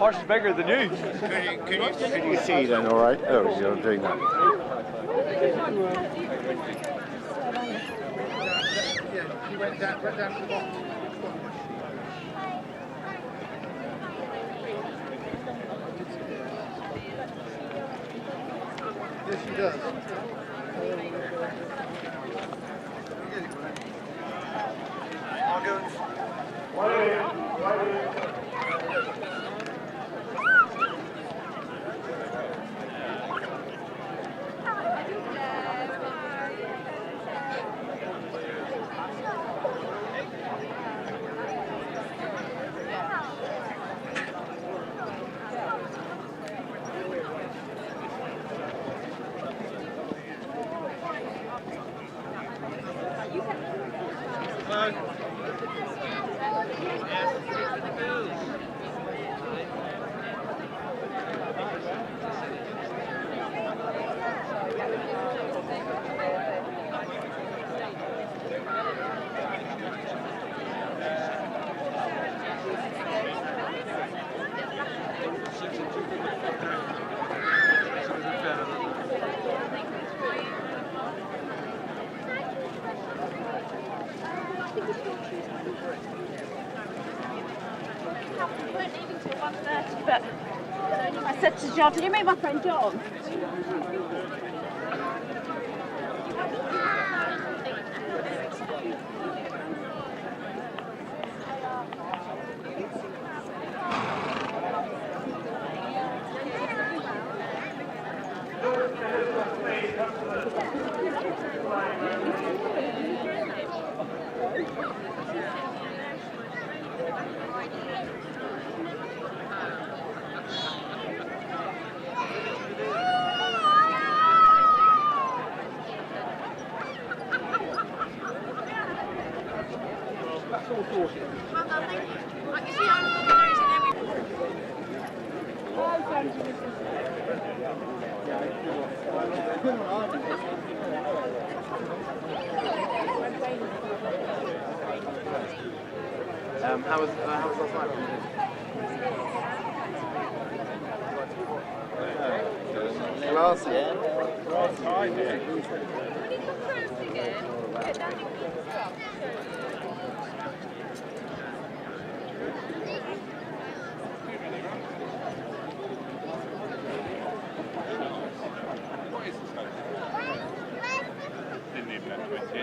horse is bigger than you. Can you see then, all right? Oh, you're doing that. Yeah, she went down to the bottom. Yes, she does. I'll go. But I said to John, did you meet my friend John? How was last night? Classy, yeah? Didn't even have 20.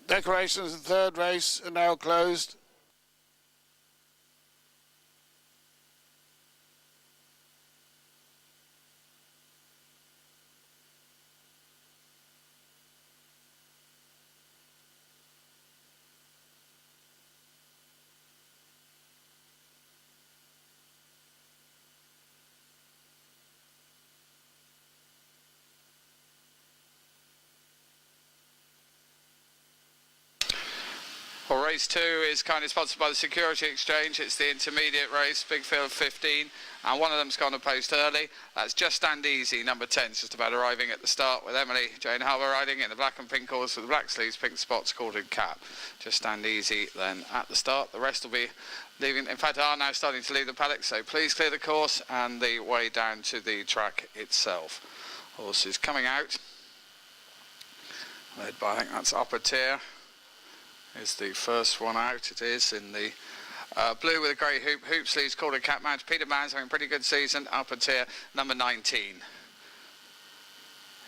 Decorations and third race are now closed. Well, race 2 is kindly sponsored by the Security Exchange. It's the intermediate race, big field of 15, and one of them's gone to post early. That's Just Stand Easy, number 10, it's just about arriving at the start with Emily Jane Harbour riding in the black and pink horse with the black sleeves, pink spots, quartered cap. Just Stand Easy then at the start. The rest will be leaving, in fact are now starting to leave the paddock, so please clear the course and the way down to the track itself. Horses coming out, led by, I think that's Upper Tier. Is the first one out. It is in the blue with a grey hoop sleeves, quarter cap mount. Peter Mann's having a pretty good season. Upper Tier, number 19.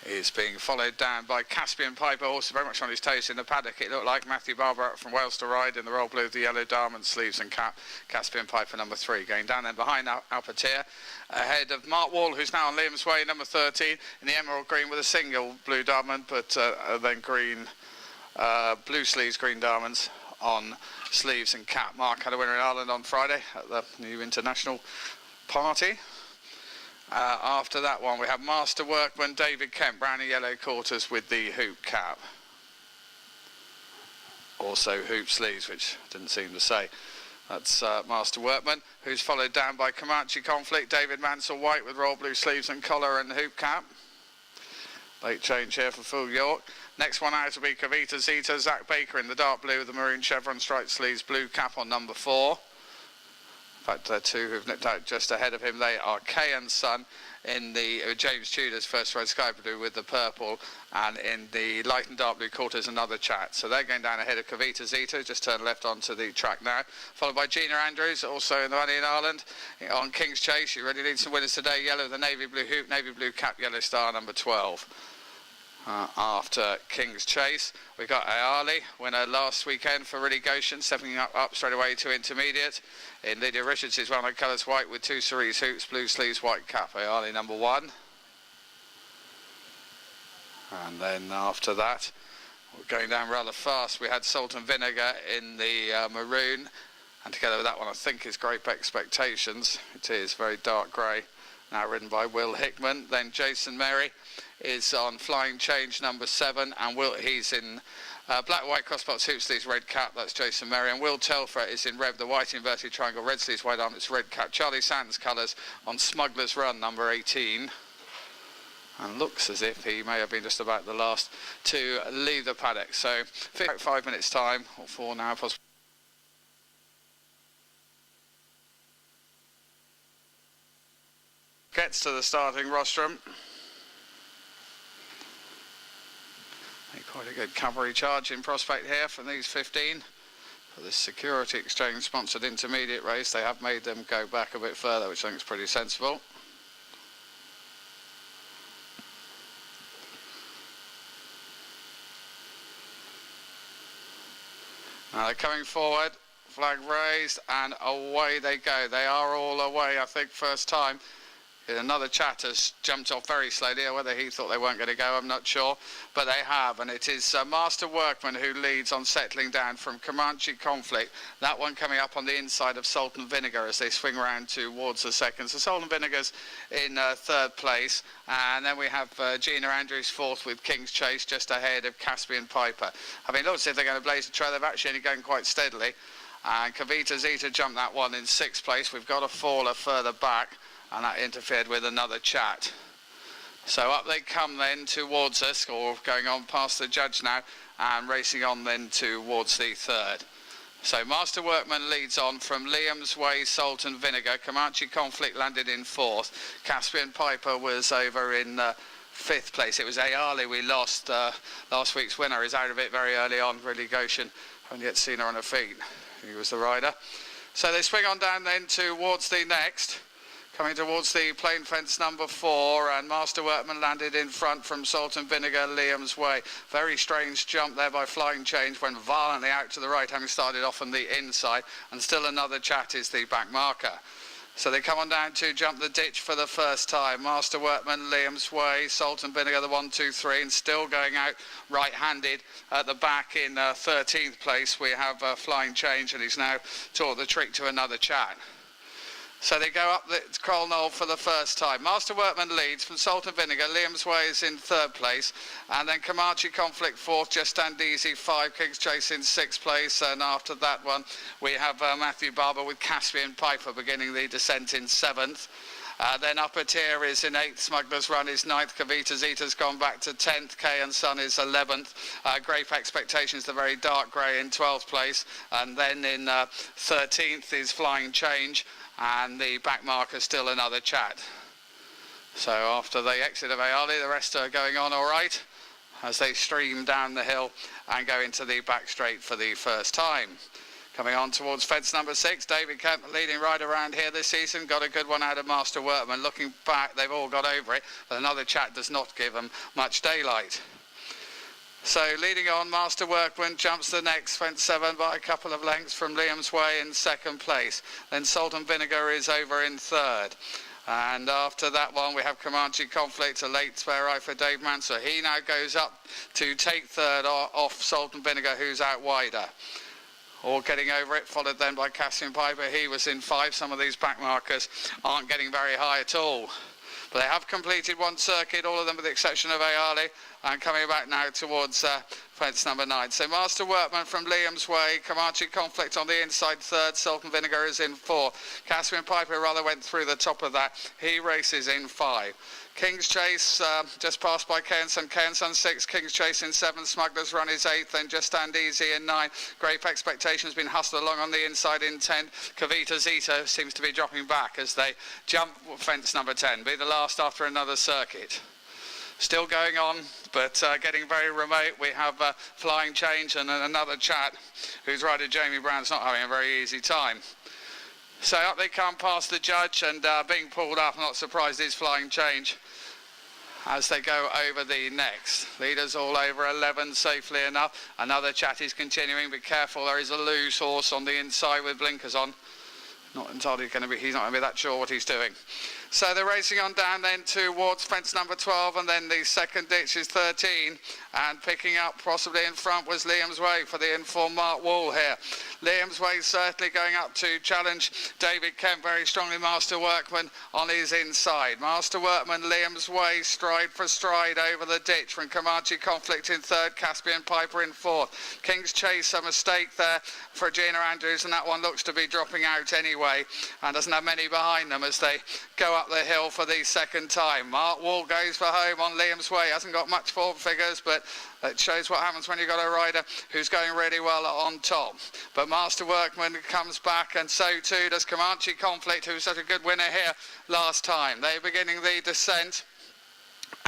is being followed down by Caspian Piper, also very much on his toes in the paddock. It looked like Matthew Barber up from Wales to ride in the royal blue of the yellow diamond sleeves and cap. Caspian Piper number 3 going down then behind Alpatir, ahead of Mark Wall, who's now on Liam's Way, number 13 in the emerald green with a single blue diamond, but then green, blue sleeves, green diamonds on sleeves and cap. Mark had a winner in Ireland on Friday at the new international party. After that one we have Master Workman David Kemp, brown and yellow quarters with the hoop cap. Also hoop sleeves, which didn't seem to say. That's Master Workman, who's followed down by Comanche Conflict, David Mansell white with royal blue sleeves and collar and hoop cap. Late change here for Full York. Next one out will be Kavita Zita, Zach Baker in the dark blue with the maroon chevron striped sleeves, blue cap on number 4. In fact, 2 who've nipped out just ahead of him, they are Kay and Son in the James Tudor's first ride sky blue with the purple, and in the light and dark blue quarters another chat. So they're going down ahead of Kavita Zita, just turned left onto the track now, followed by Gina Andrews, also in the money in Ireland, on King's Chase. She really leads some winners today, yellow with the navy blue hoop, navy blue cap, yellow star, number 12. After King's Chase, we got Ayali, winner last weekend for Ridley Goshen, stepping up straight away to intermediate. In Lydia Richards' well-known colours, white with 2 cerise hoops, blue sleeves, white cap. Ayali number 1. And then after that, we're going down rather fast. We had Salt and Vinegar in the maroon, and together with that one I think is Grape Expectations. It is very dark grey, now ridden by Will Hickman. Then Jason Merry is on Flying Change number 7, and he's in black, white crossbox hoop sleeves, red cap. That's Jason Merry. And Will Telfer is in red, the white inverted triangle, red sleeves, white arm, it's red cap. Charlie Sands colours on Smuggler's Run number 18, and looks as if he may have been just about the last to leave the paddock. So 5 minutes time, or 4 now possibly. Gets to the starting rostrum. Quite a good cavalry charge in prospect here from these 15. For this Security Exchange sponsored intermediate race, they have made them go back a bit further, which I think is pretty sensible. Now they're coming forward, flag raised, and away they go. They are all away, I think, first time. Another chat has jumped off very slowly. Whether he thought they weren't going to go, I'm not sure, but they have, and it is Master Workman who leads on settling down from Comanche Conflict. That one coming up on the inside of Salt and Vinegar as they swing round towards the second. So Salt and Vinegar's in 3rd place, and then we have Gina Andrews 4th with King's Chase just ahead of Caspian Piper. I mean, looks as if they're going to blaze the trail. They've actually only going quite steadily, and Kavita Zita jumped that one in 6th place. We've got a faller further back, and that interfered with another chat. So up they come then towards us, or going on past the judge now, and racing on then towards the 3rd. So Master Workman leads on from Liam's Way, Salt and Vinegar. Comanche Conflict landed in 4th. Caspian Piper was over in 5th place. It was Ayali we lost. Last week's winner is out of it very early on. Ridley Goshen, haven't yet seen her on her feet. He was the rider. So they swing on down then towards the next. Coming towards the plain fence number 4, and Master Workman landed in front from Salt and Vinegar, Liam's Way. Very strange jump there by Flying Change, went violently out to the right, having started off on the inside, and still another chat is the back marker. So they come on down to jump the ditch for the first time. Master Workman, Liam's Way, Salt and Vinegar, the 1, 2, 3, and still going out right-handed at the back in 13th place. We have Flying Change, and he's now taught the trick to another chat. So they go up the Kroll Knoll for the first time. Master Workman leads from Salt and Vinegar. Liam's Way is in 3rd place. And then Comanche Conflict 4th. Just Stand Easy 5. King's Chase in 6th place. And after that one, we have Matthew Barber with Caspian Piper beginning the descent in 7th. Then Upper Tier is in 8th. Smuggler's Run is 9th. Kavita Zita's gone back to 10th. Kay and Son is 11th. Grape Expectations, the very dark grey, in 12th place. And then in 13th is Flying Change. And the back marker still another chat. So after the exit of Ayali, the rest are going on all right as they stream down the hill and go into the back straight for the first time. Coming on towards fence number 6, David Kemp, leading right around here this season. Got a good one out of Master Workman. Looking back, they've all got over it, but another chat does not give them much daylight. So leading on, Master Workman jumps the next, fence 7 by a couple of lengths from Liam's Way in second place. Then Salt and Vinegar is over in third. And after that one, we have Comanche Conflict, a late spare eye for Dave Manser. He now goes up to take third off Salt and Vinegar, who's out wider. All getting over it, followed then by Cassian Piper. He was in 5. Some of these back markers aren't getting very high at all. But they have completed one circuit, all of them with the exception of Ayali, and coming back now towards fence number 9. So Master Workman from Liam's Way, Comanche Conflict on the inside third, Salt and Vinegar is in 4. Caspian Piper rather went through the top of that. He races in 5. King's Chase just passed by Cairnson. Cairnson 6, King's Chase in 7, Smuggler's Run is 8th, then Just Stand Easy in 9. Grape Expectations been hustled along on the inside in 10. Kavita Zeta seems to be dropping back as they jump fence number 10, be the last after another circuit. Still going on, but getting very remote. We have Flying Change and another chat whose rider Jamie Brown's not having a very easy time. So up they come past the judge, and being pulled up, I'm not surprised, is Flying Change as they go over the next. Leaders all over 11 safely enough. Another chat is continuing. Be careful, there is a loose horse on the inside with blinkers on. Not entirely going to be, he's not going to be that sure what he's doing. So they're racing on down then towards fence number 12, and then the second ditch is 13, and picking up possibly in front was Liam's Way for the informed Mark Wall here. Liam's Way certainly going up to challenge David Kemp very strongly. Master Workman on his inside. Master Workman, Liam's Way, stride for stride over the ditch from Comanche Conflict in third, Caspian Piper in fourth. King's Chase, a mistake there for Gina Andrews, and that one looks to be dropping out anyway, and doesn't have many behind them as they go up the hill for the second time. Mark Wall goes for home on Liam's Way. Hasn't got much form figures, but it shows what happens when you've got a rider who's going really well on top. But Master Workman comes back, and so too does Comanche Conflict, who was such a good winner here last time. They're beginning the descent,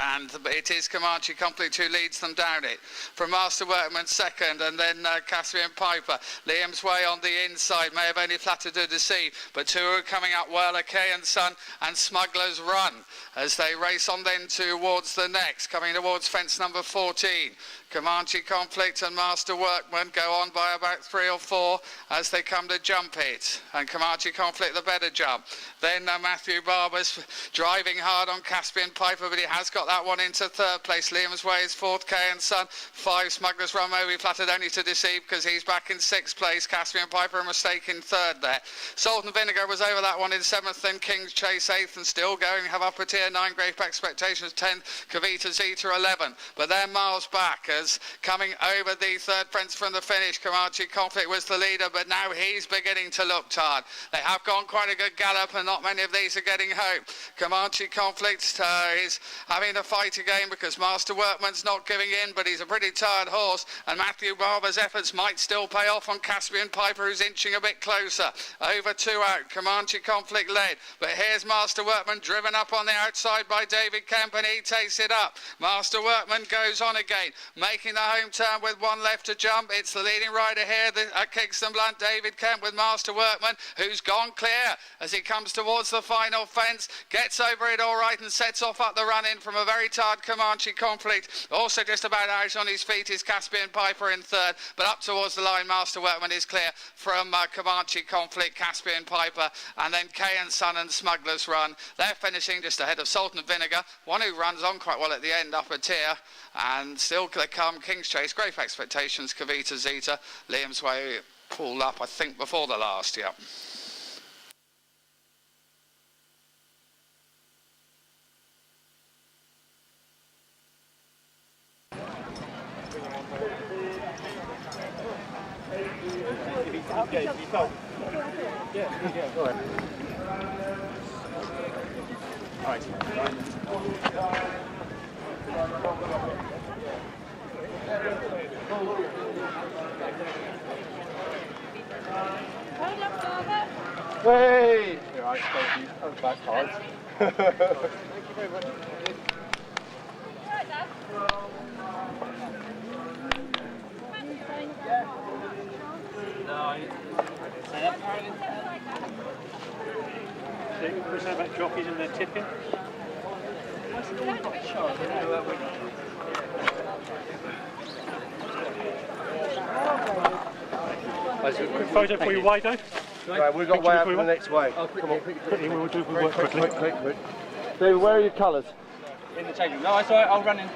and it is Comanche Conflict who leads them down it. From Master Workman second, and then Caspian Piper. Liam's Way on the inside, may have only flattered to deceive, but two are coming up well, Kay and Son and Smuggler's Run, as they race on then towards the next, coming towards fence number 14. Comanche Conflict and Master Workman go on by about 3 or 4 as they come to jump it, and Comanche Conflict the better jump. Then Matthew Barber's driving hard on Caspian Piper, but he has got that one into third place. Liam's Way is 4th, Kay and Son. 5, Smuggler's Run may be flattered only to deceive because he's back in 6th place. Caspian Piper a mistake in third there. Salt and Vinegar was over that one in 7th, then King's Chase 8th and still going. Have Upper Tier 9, Grape Expectations 10, Kavita Zeta 11, but they're miles back as coming over the third fence from the finish. Comanche Conflict was the leader, but now he's beginning to look tired. They have gone quite a good gallop, and not many of these are getting home. Comanche Conflict is having to fight again because Master Workman's not giving in, but he's a pretty tired horse, and Matthew Barber's efforts might still pay off on Caspian Piper, who's inching a bit closer. Over 2 out, Comanche Conflict led, but here's Master Workman driven up on the outside by David Kemp, and he takes it up. Master Workman goes on again, making the home turn with 1 left to jump. It's the leading rider here at Kingston Blunt, David Kemp, with Master Workman, who's gone clear as he comes towards the final fence, gets over it all right and sets off up the run in from a very tired Comanche Conflict. Also just about out on his feet is Caspian Piper in third, but up towards the line Master Workman is clear from Comanche Conflict, Caspian Piper, and then Kay and Son and Smuggler's Run. They're finishing just ahead of Salt and Vinegar, one who runs on quite well at the end, Upper Tier, and still they come King's Chase, Grape Expectations, Kavita Zeta, Liam's Way pulled up I think before the last, yeah. Hey! Yeah, I thank you. That was back hard. Thank you very much. Right, Dad. No, What's that about jockeys and their tipping? Quick photo for you, Wado. Right, we've got Picture way out before for you the want? next wave. Quickly, we'll do we'll work quickly. Quick. David, where are your colours? In the change room. No, it's alright, I'll run in.